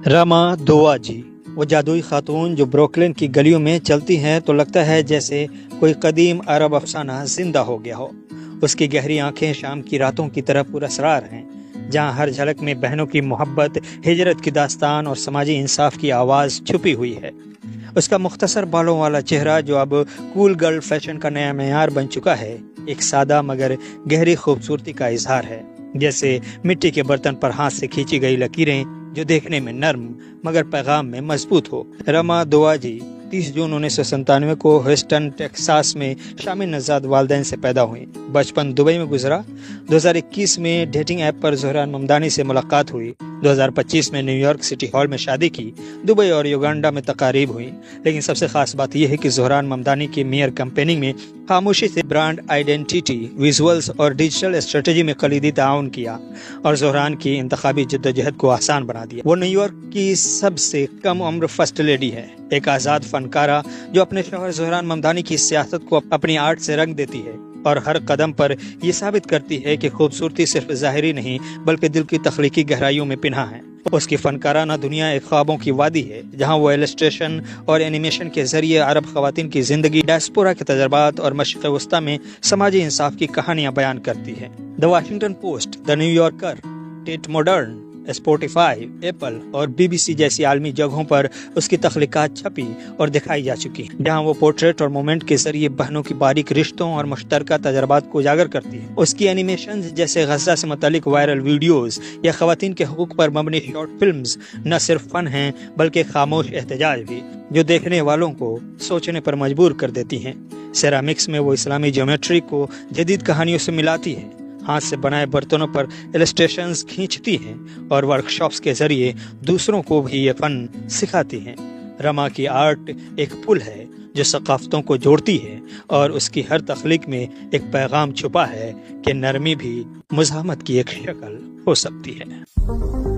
راما دوا جی، وہ جادوئی خاتون جو بروکلن کی گلیوں میں چلتی ہیں تو لگتا ہے جیسے کوئی قدیم عرب افسانہ زندہ ہو گیا ہو۔ اس کی گہری آنکھیں شام کی راتوں کی طرح پراسرار ہیں، جہاں ہر جھلک میں بہنوں کی محبت، ہجرت کی داستان اور سماجی انصاف کی آواز چھپی ہوئی ہے۔ اس کا مختصر بالوں والا چہرہ جو اب کول گرل فیشن کا نیا معیار بن چکا ہے، ایک سادہ مگر گہری خوبصورتی کا اظہار ہے، جیسے مٹی کے برتن پر ہاتھ سے کھینچی گئی لکیریں جو دیکھنے میں نرم مگر پیغام میں مضبوط ہو۔ راما دوا جی 30 جون 1997 کو ہیوسٹن ٹیکساس میں شامی نژاد والدین سے پیدا ہوئی۔ بچپن دبئی میں گزرا۔ 2021 میں ڈیٹنگ ایپ پر زہران ممدانی سے ملاقات ہوئی۔ 2025 میں نیو یارک سٹی ہال میں شادی کی۔ دبئی اور یوگنڈا میں تقاریب ہوئی، لیکن سب سے خاص بات یہ ہے کہ زہران ممدانی کی میئر کمپیننگ میں خاموشی سے برانڈ آئیڈینٹیٹی، ویژولز اور ڈیجیٹل اسٹریٹجی میں کلیدی تعاون کیا اور زہران کی انتخابی جدوجہد کو آسان بنا دیا۔ وہ نیو یارک کی سب سے کم عمر فرسٹ لیڈی ہے، ایک آزاد فنکارہ جو اپنے شوہر زہران ممدانی کی سیاست کو اپنی آرٹ سے رنگ دیتی ہے اور ہر قدم پر یہ ثابت کرتی ہے کہ خوبصورتی صرف ظاہری نہیں بلکہ دل کی تخلیقی گہرائیوں میں پنہاں ہے۔ اس کی فنکارانہ دنیا ایک خوابوں کی وادی ہے، جہاں وہ ایلسٹریشن اور اینیمیشن کے ذریعے عرب خواتین کی زندگی، ڈائسپورا کے تجربات اور مشرق وسطیٰ میں سماجی انصاف کی کہانیاں بیان کرتی ہے۔ The Washington Post, the New Yorker, Tate Modern, Spotify, Apple اور BBC جیسی عالمی جگہوں پر اس کی تخلیقات چھپی اور دکھائی جا چکی ہیں، جہاں وہ پورٹریٹ اور مومنٹ کے ذریعے بہنوں کی باریک رشتوں اور مشترکہ تجربات کو اجاگر کرتی ہے۔ اس کی اینیمیشنز جیسے غزہ سے متعلق وائرل ویڈیوز یا خواتین کے حقوق پر مبنی شارٹ فلمز نہ صرف فن ہیں بلکہ خاموش احتجاج بھی، جو دیکھنے والوں کو سوچنے پر مجبور کر دیتی ہیں۔ سیرامکس میں وہ اسلامی جیومیٹری کو جدید کہانیوں سے ملاتی ہے، ہاتھ سے بنائے برتنوں پر السٹریشنز کھینچتی ہیں اور ورکشاپس کے ذریعے دوسروں کو بھی یہ فن سکھاتی ہیں۔ رما کی آرٹ ایک پل ہے جو ثقافتوں کو جوڑتی ہے، اور اس کی ہر تخلیق میں ایک پیغام چھپا ہے کہ نرمی بھی مزاحمت کی ایک شکل ہو سکتی ہے۔